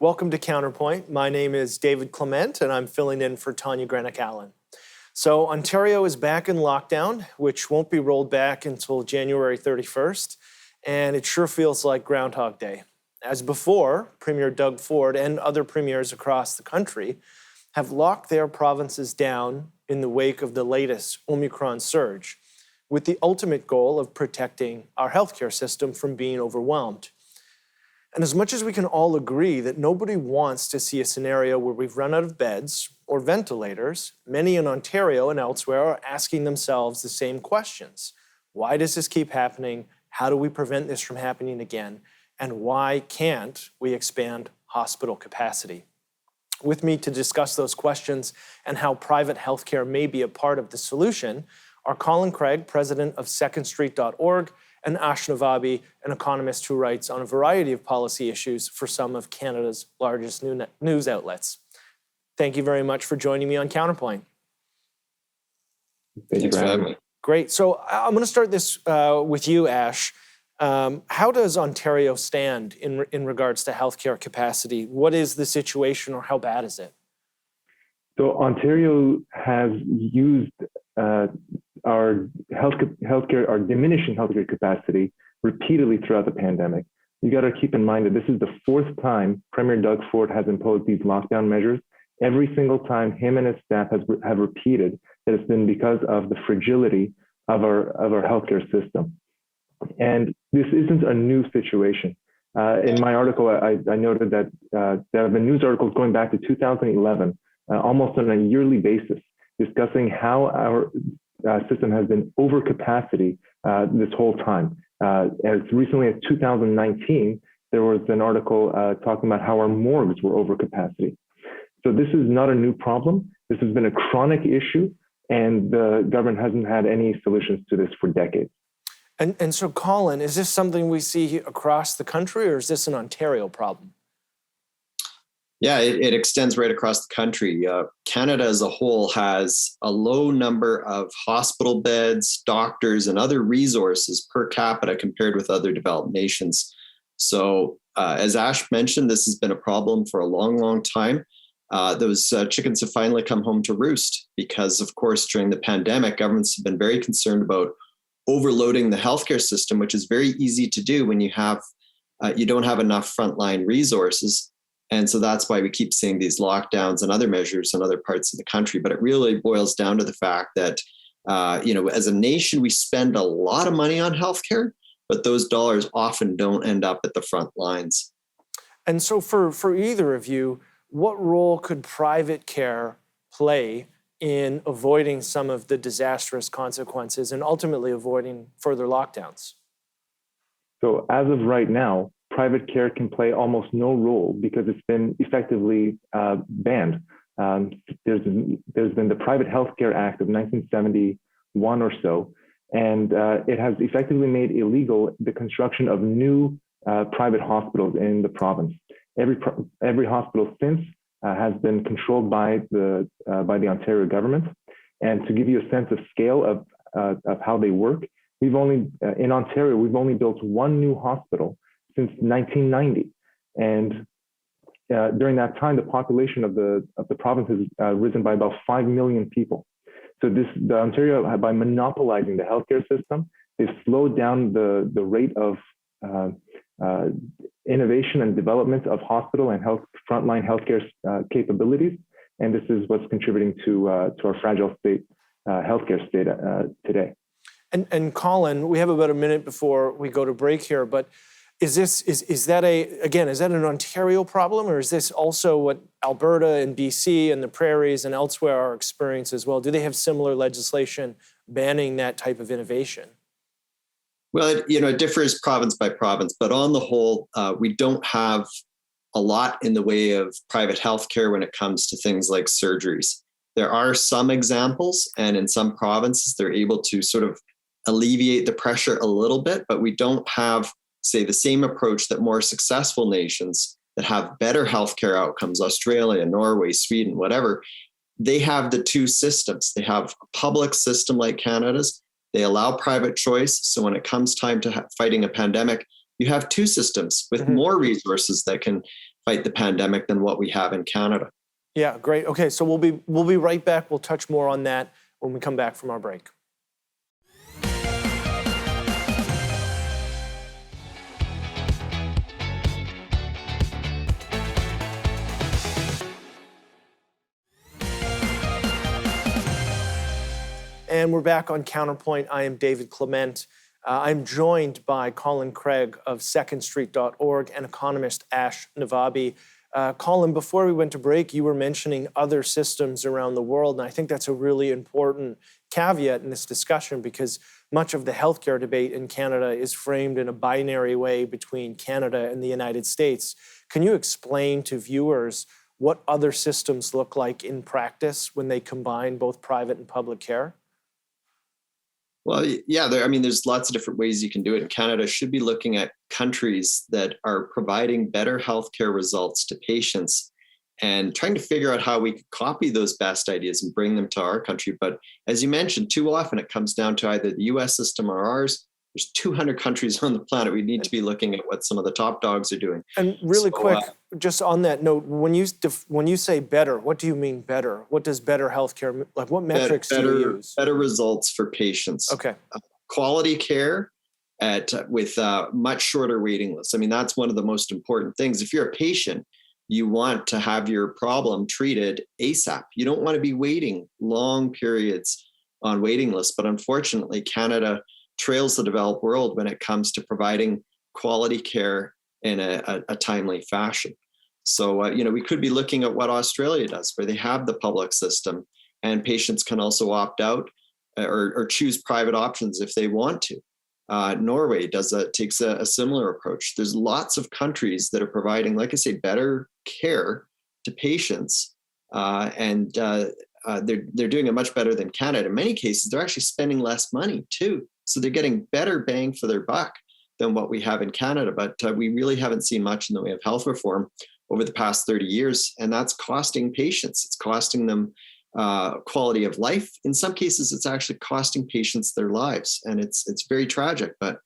Welcome to Counterpoint. My name is David Clement, and I'm filling in for Tanya Granick-Allen. So Ontario is back in lockdown, which won't be rolled back until January 31st, and it sure feels like Groundhog Day. As before, Premier Doug Ford and other premiers across the country have locked their provinces down in the wake of the latest Omicron surge, with the ultimate goal of protecting our healthcare system from being overwhelmed. And as much as we can all agree that nobody wants to see a scenario where we've run out of beds or ventilators, many in Ontario and elsewhere are asking themselves the same questions. Why does this keep happening? How do we prevent this from happening again? And why can't we expand hospital capacity? With me to discuss those questions and how private healthcare may be a part of the solution are Colin Craig, president of secondstreet.org, and Ash Navabi, an economist who writes on a variety of policy issues for some of Canada's largest news outlets. Thank you very much for joining me on Counterpoint. Thanks for having me. Great. So I'm going to start this with you, Ash. How does Ontario stand in regards to healthcare capacity? What is the situation, or how bad is it? So Ontario has used our healthcare, our diminishing healthcare capacity repeatedly throughout the pandemic. You got to keep in mind that this is the fourth time Premier Doug Ford has imposed these lockdown measures. Every single time, him and his staff have repeated that it's been because of the fragility of our healthcare system. And this isn't a new situation. In my article, I noted that there have been news articles going back to 2011, almost on a yearly basis, discussing how our system has been over capacity this whole time. As recently as 2019, there was an article talking about how our morgues were over capacity. So this is not a new problem. This has been a chronic issue, and the government hasn't had any solutions to this for decades. And so, Colin, is this something we see across the country, or is this an Ontario problem? Yeah, it extends right across the country. Canada as a whole has a low number of hospital beds, doctors, and other resources per capita compared with other developed nations. So as Ash mentioned, this has been a problem for a long, long time. Those chickens have finally come home to roost because, of course, during the pandemic, governments have been very concerned about overloading the healthcare system, which is very easy to do when you don't have enough frontline resources. And so that's why we keep seeing these lockdowns and other measures in other parts of the country. But it really boils down to the fact that, as a nation, we spend a lot of money on healthcare, but those dollars often don't end up at the front lines. And so for either of you, what role could private care play in avoiding some of the disastrous consequences and ultimately avoiding further lockdowns? So as of right now, private care can play almost no role because it's been effectively banned. There's been the Private Healthcare Act of 1971 or so, and it has effectively made illegal the construction of new private hospitals in the province. Every hospital since has been controlled by the Ontario government. And to give you a sense of scale of how they work, in Ontario we've only built one new hospital since 1990, and during that time, the population of the province has risen by about 5 million people. So the Ontario, by monopolizing the healthcare system, they've slowed down the rate of innovation and development of hospital and frontline healthcare capabilities, and this is what's contributing to our fragile healthcare state today. And Colin, we have about a minute before we go to break here, but is that an Ontario problem, or is this also what Alberta and BC and the prairies and elsewhere are experiencing as well? Do they have similar legislation banning that type of innovation? Well, it differs province by province, but on the whole, we don't have a lot in the way of private healthcare when it comes to things like surgeries. There are some examples, and in some provinces, they're able to sort of alleviate the pressure a little bit, but we don't have, say, the same approach that more successful nations that have better healthcare outcomes, Australia, Norway, Sweden, whatever, they have the two systems. They have a public system like Canada's. They allow private choice. So when it comes time to fighting a pandemic, you have two systems with more resources that can fight the pandemic than what we have in Canada. Yeah, great. Okay, so we'll be right back. We'll touch more on that when we come back from our break. And we're back on Counterpoint. I am David Clement. I'm joined by Colin Craig of secondstreet.org and economist Ash Navabi. Colin, before we went to break, you were mentioning other systems around the world, and I think that's a really important caveat in this discussion because much of the healthcare debate in Canada is framed in a binary way between Canada and the United States. Can you explain to viewers what other systems look like in practice when they combine both private and public care? Well, yeah, there's lots of different ways you can do it. And Canada should be looking at countries that are providing better healthcare results to patients and trying to figure out how we could copy those best ideas and bring them to our country. But as you mentioned, too often it comes down to either the US system or ours. There's 200 countries on the planet. We need to be looking at what some of the top dogs are doing. And really quick, just on that note, when you say better, what do you mean better? What does better healthcare, like what metrics do you use? Better results for patients. Okay. Quality care with much shorter waiting lists. I mean, that's one of the most important things. If you're a patient, you want to have your problem treated ASAP. You don't want to be waiting long periods on waiting lists. But unfortunately, Canada trails the developed world when it comes to providing quality care in a timely fashion. So, we could be looking at what Australia does, where they have the public system and patients can also opt out or choose private options if they want to. Norway takes a similar approach. There's lots of countries that are providing, like I say, better care to patients, and they're doing it much better than Canada. In many cases, they're actually spending less money too. So they're getting better bang for their buck than what we have in Canada. But we really haven't seen much in the way of health reform over the past 30 years. And that's costing patients. It's costing them quality of life. In some cases, it's actually costing patients their lives. And it's very tragic. But,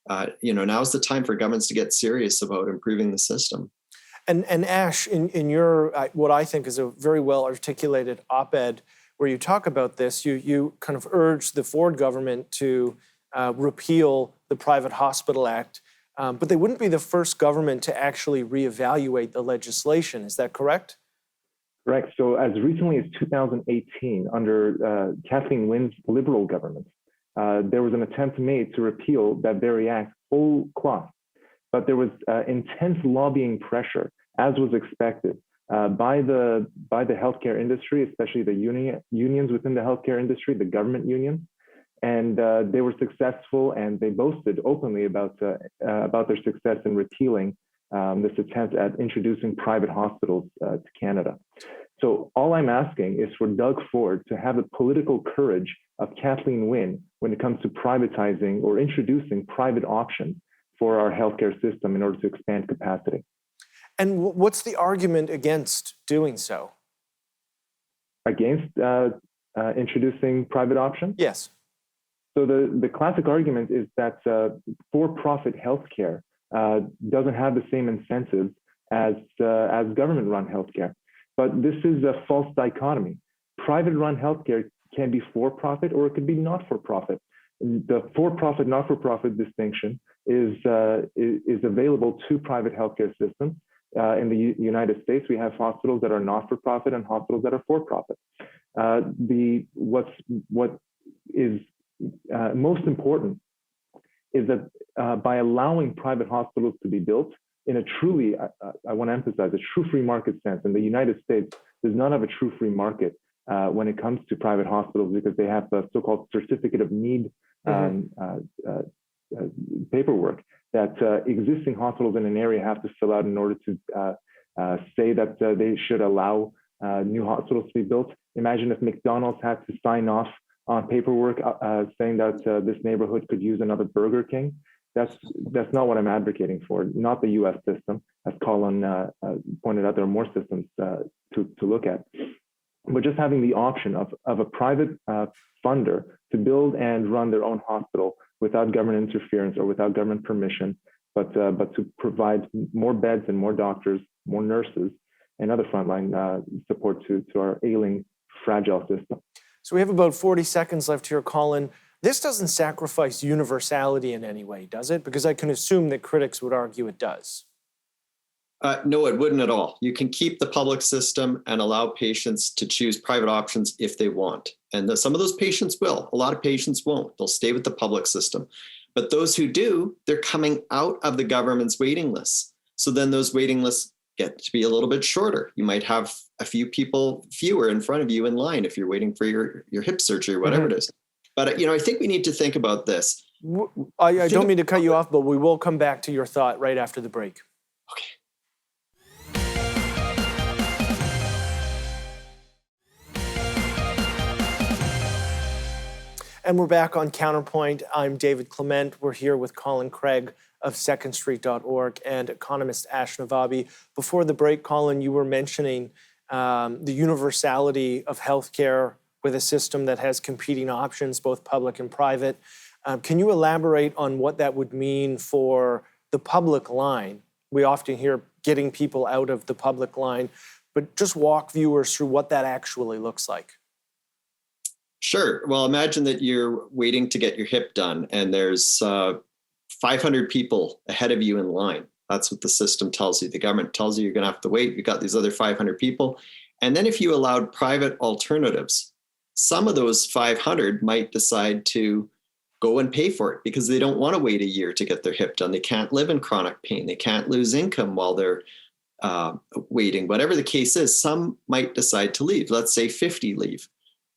now's the time for governments to get serious about improving the system. And Ash, in your, what I think is a very well articulated op-ed where you talk about this, you kind of urge the Ford government to repeal the Private Hospital Act, but they wouldn't be the first government to actually reevaluate the legislation. Is that correct? Correct. So as recently as 2018, under Kathleen Wynne's Liberal government, there was an attempt made to repeal that very act whole cloth. But there was intense lobbying pressure, as was expected, by the healthcare industry, especially the unions within the healthcare industry, the government unions, and they were successful, and they boasted openly about their success in repealing this attempt at introducing private hospitals to Canada. So all I'm asking is for Doug Ford to have the political courage of Kathleen Wynne when it comes to privatizing or introducing private options for our healthcare system in order to expand capacity. And what's the argument against doing so? Against introducing private options? Yes. So the classic argument is that for-profit healthcare doesn't have the same incentives as government-run healthcare. But this is a false dichotomy. Private-run healthcare can be for-profit or it could be not-for-profit. The for-profit, not-for-profit distinction is available to private healthcare systems. In the United States, we have hospitals that are not-for-profit and hospitals that are for-profit. What is most important is that by allowing private hospitals to be built in a truly, I want to emphasize, a true free market sense, and the United States does not have a true free market when it comes to private hospitals because they have the so-called certificate of need paperwork that existing hospitals in an area have to fill out in order to say that they should allow new hospitals to be built. Imagine if McDonald's had to sign off on paperwork saying that this neighborhood could use another Burger King. That's not what I'm advocating for, not the US system. As Colin pointed out, there are more systems to look at. But just having the option of a private funder to build and run their own hospital without government interference or without government permission to provide more beds and more doctors, more nurses, and other frontline support to our ailing, fragile system. So we have about 40 seconds left here, Colin. This doesn't sacrifice universality in any way, does it? Because I can assume that critics would argue it does. No, it wouldn't at all. You can keep the public system and allow patients to choose private options if they want. And some of those patients will. A lot of patients won't. They'll stay with the public system. But those who do, they're coming out of the government's waiting lists. So then those waiting lists get to be a little bit shorter. You might have a few people fewer in front of you in line if you're waiting for your hip surgery or whatever it is. But I think we need to think about this. I don't mean to cut you off, but we will come back to your thought right after the break. Okay. And we're back on Counterpoint. I'm David Clement. We're here with Colin Craig of secondstreet.org and economist Ash Navabi. Before the break, Colin, you were mentioning the universality of healthcare with a system that has competing options, both public and private. Can you elaborate on what that would mean for the public line? We often hear getting people out of the public line, but just walk viewers through what that actually looks like. Sure. Well, imagine that you're waiting to get your hip done and there's 500 people ahead of you in line. That's what the system tells you. The government tells you you're going to have to wait. You've got these other 500 people. And then if you allowed private alternatives, some of those 500 might decide to go and pay for it because they don't want to wait a year to get their hip done. They can't live in chronic pain. They can't lose income while they're waiting. Whatever the case is, some might decide to leave. Let's say 50 leave.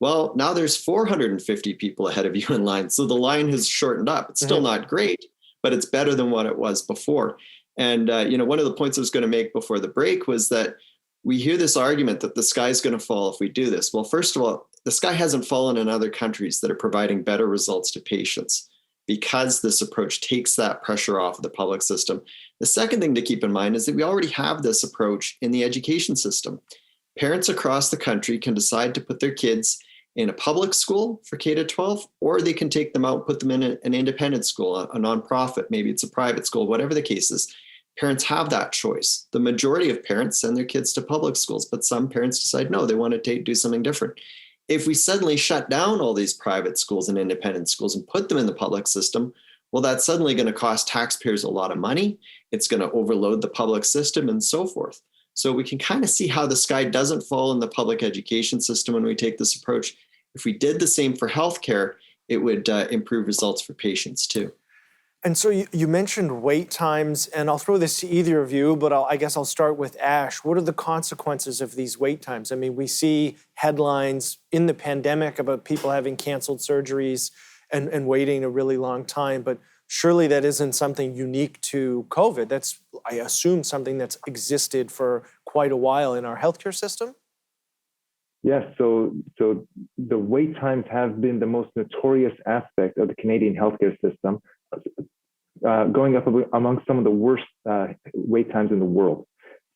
Well, now there's 450 people ahead of you in line. So the line has shortened up. It's still not great, but it's better than what it was before. And, one of the points I was going to make before the break was that we hear this argument that the sky's going to fall if we do this. Well, first of all, the sky hasn't fallen in other countries that are providing better results to patients because this approach takes that pressure off of the public system. The second thing to keep in mind is that we already have this approach in the education system. Parents across the country can decide to put their kids in a public school for K to 12, or they can take them out and put them in an independent school, a nonprofit, maybe it's a private school, whatever the case is. Parents have that choice. The majority of parents send their kids to public schools, but some parents decide, no, they want to do something different. If we suddenly shut down all these private schools and independent schools and put them in the public system, well, that's suddenly going to cost taxpayers a lot of money. It's going to overload the public system and so forth. So we can kind of see how the sky doesn't fall in the public education system when we take this approach. If we did the same for healthcare, it would improve results for patients too. And so you mentioned wait times, and I'll throw this to either of you, but I guess I'll start with Ash. What are the consequences of these wait times? I mean, we see headlines in the pandemic about people having canceled surgeries and waiting a really long time, but surely that isn't something unique to COVID. That's, I assume, something that's existed for quite a while in our healthcare system? Yes, so the wait times have been the most notorious aspect of the Canadian healthcare system, going up among some of the worst wait times in the world.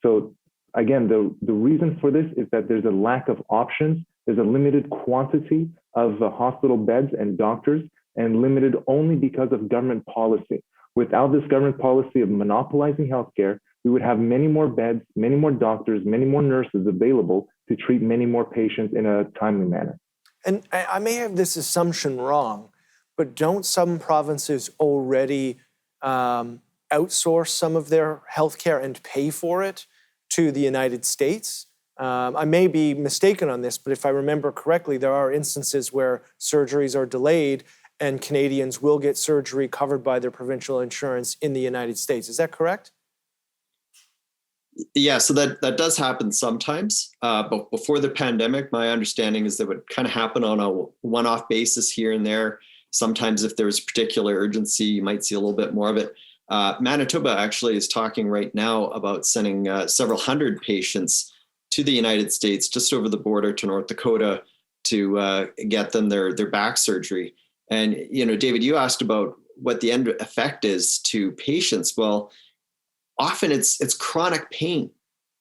So again, the reason for this is that there's a lack of options. There's a limited quantity of hospital beds and doctors, and limited only because of government policy. Without this government policy of monopolizing healthcare, we would have many more beds, many more doctors, many more nurses available to treat many more patients in a timely manner. And I may have this assumption wrong, but don't some provinces already outsource some of their healthcare and pay for it to the United States? I may be mistaken on this, but if I remember correctly, there are instances where surgeries are delayed and Canadians will get surgery covered by their provincial insurance in the United States. Is that correct? Yeah, so that does happen sometimes. But before the pandemic, my understanding is that would kind of happen on a one-off basis here and there. Sometimes if there was particular urgency, you might see a little bit more of it. Manitoba actually is talking right now about sending several hundred patients to the United States, just over the border to North Dakota, to get them their back surgery. And, David, you asked about what the end effect is to patients. Well, often it's chronic pain.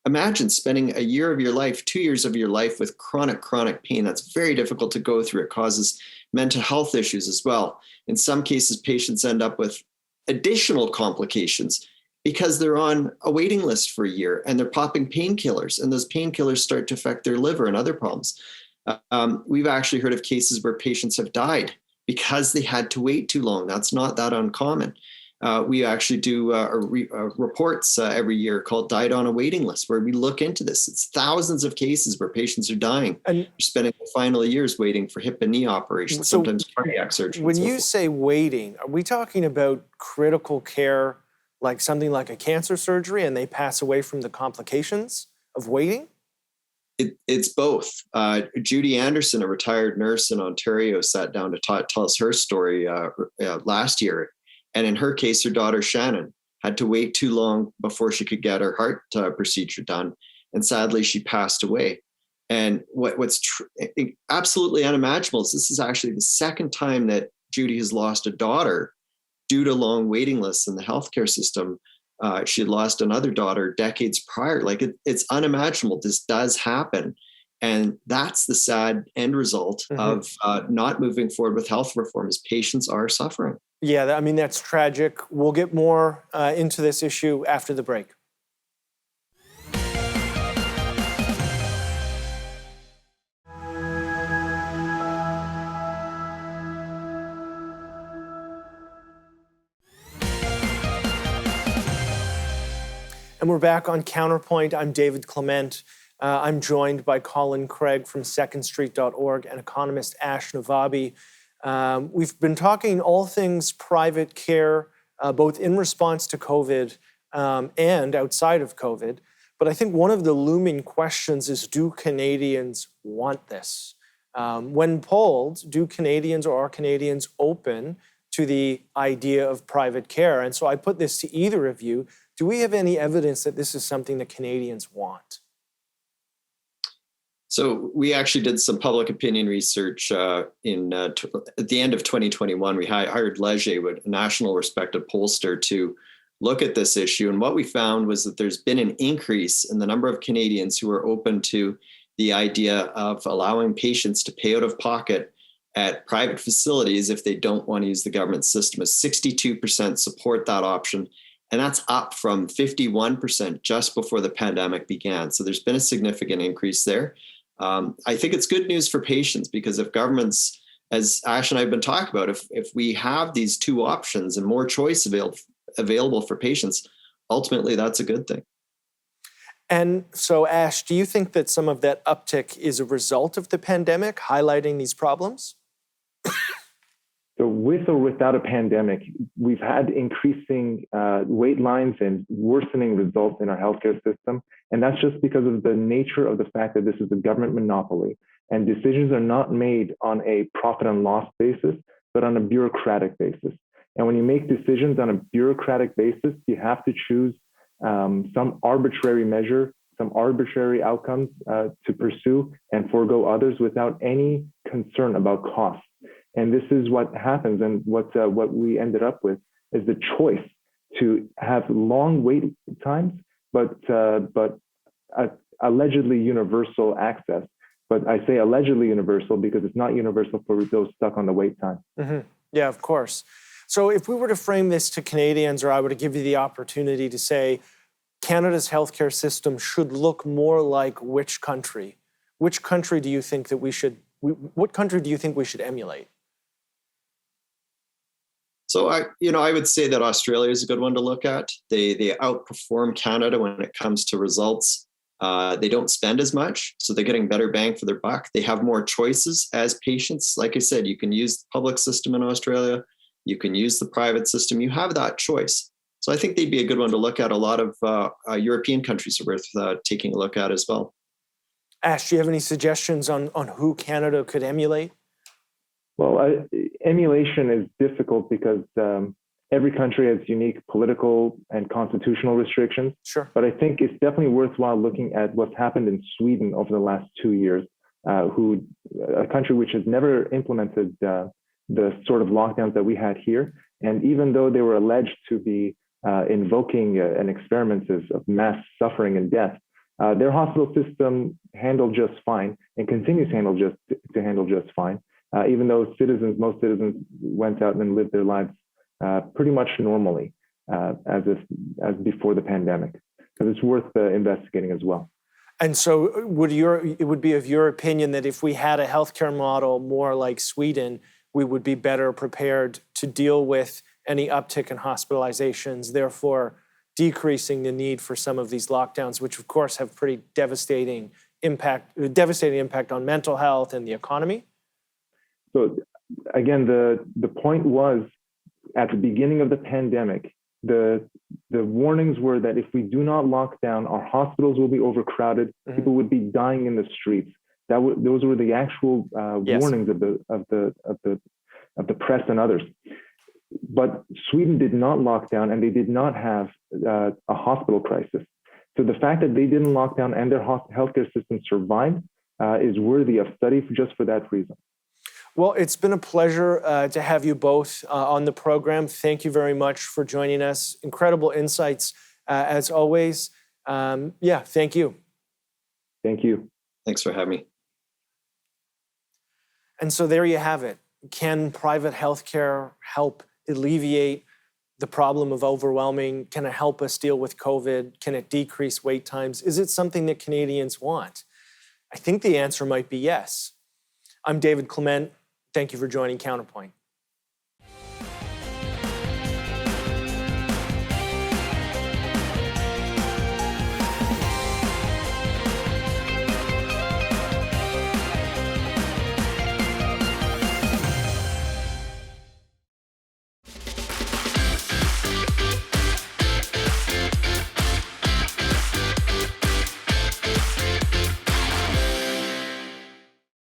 Imagine spending a year of your life, 2 years of your life with chronic pain. That's very difficult to go through. It causes mental health issues as well. In some cases, patients end up with additional complications because they're on a waiting list for a year and they're popping painkillers, and those painkillers start to affect their liver and other problems. We've actually heard of cases where patients have died because they had to wait too long. That's not that uncommon. We actually do reports every year called Died on a Waiting List, where we look into this. It's thousands of cases where patients are dying. And you're spending the final years waiting for hip and knee operations, sometimes cardiac surgery. When you say waiting, are we talking about critical care, like something like a cancer surgery, and they pass away from the complications of waiting? It's both. Judy Anderson, a retired nurse in Ontario, sat down to tell us her story last year. And in her case, her daughter Shannon had to wait too long before she could get her heart procedure done. And sadly, she passed away. And what's absolutely unimaginable is this is actually the second time that Judy has lost a daughter due to long waiting lists in the healthcare system. She had lost another daughter decades prior. Like it's unimaginable. This does happen. And that's the sad end result of not moving forward with health reform, is patients are suffering. Yeah, I mean, that's tragic. We'll get more into this issue after the break. And we're back on Counterpoint. I'm David Clement. I'm joined by Colin Craig from secondstreet.org and economist Ash Navabi. We've been talking all things private care, both in response to COVID and outside of COVID. But I think one of the looming questions is, do Canadians want this? When polled, do Canadians or are Canadians open to the idea of private care? And so I put this to either of you. Do we have any evidence that this is something that Canadians want? So we actually did some public opinion research at the end of 2021. We hired Leger, a national respected pollster, to look at this issue. And what we found was that there's been an increase in the number of Canadians who are open to the idea of allowing patients to pay out of pocket at private facilities if they don't want to use the government system. 62% support that option. And that's up from 51% just before the pandemic began. So there's been a significant increase there. I think it's good news for patients, because if governments, as Ash and I have been talking about, if we have these two options and more choice available for patients, ultimately that's a good thing. And so, Ash, do you think that some of that uptick is a result of the pandemic highlighting these problems? So with or without a pandemic, we've had increasing wait lines and worsening results in our healthcare system. And that's just because of the nature of the fact that this is a government monopoly, and decisions are not made on a profit and loss basis, but on a bureaucratic basis. And when you make decisions on a bureaucratic basis, you have to choose some arbitrary measure, some arbitrary outcomes to pursue and forego others without any concern about costs. And this is what happens, and what we ended up with is the choice to have long wait times, but allegedly universal access. But I say allegedly universal because it's not universal for those stuck on the wait time. Mm-hmm. Yeah, of course. So if we were to frame this to Canadians, or I were to give you the opportunity to say, Canada's healthcare system should look more like which country? Which country do you think that what country do you think we should emulate? So I would say that Australia is a good one to look at. They outperform Canada when it comes to results. They don't spend as much, so they're getting better bang for their buck. They have more choices as patients. Like I said, you can use the public system in Australia. You can use the private system. You have that choice. So I think they'd be a good one to look at. A lot of European countries are worth taking a look at as well. Ash, do you have any suggestions on who Canada could emulate? Well, emulation is difficult because every country has unique political and constitutional restrictions. Sure. But I think it's definitely worthwhile looking at what's happened in Sweden over the last 2 years, a country which has never implemented the sort of lockdowns that we had here. And even though they were alleged to be invoking an experiment of mass suffering and death, their hospital system handled just fine and continues to handle just fine. Even though most citizens went out and lived their lives pretty much normally as before the pandemic. So it's worth investigating as well. And so it would be of your opinion that if we had a healthcare model more like Sweden, we would be better prepared to deal with any uptick in hospitalizations, therefore decreasing the need for some of these lockdowns, which of course have pretty devastating impact on mental health and the economy? So again, the point was at the beginning of the pandemic, the warnings were that if we do not lock down, our hospitals will be overcrowded. Mm-hmm. People would be dying in the streets. Those were the actual warnings of the press and others. But Sweden did not lock down, and they did not have a hospital crisis. So the fact that they didn't lock down and their healthcare system survived is worthy of study just for that reason. Well, it's been a pleasure to have you both on the program. Thank you very much for joining us. Incredible insights, as always. Thank you. Thank you. Thanks for having me. And so there you have it. Can private healthcare help alleviate the problem of overwhelming? Can it help us deal with COVID? Can it decrease wait times? Is it something that Canadians want? I think the answer might be yes. I'm David Clement. Thank you for joining Counterpoint.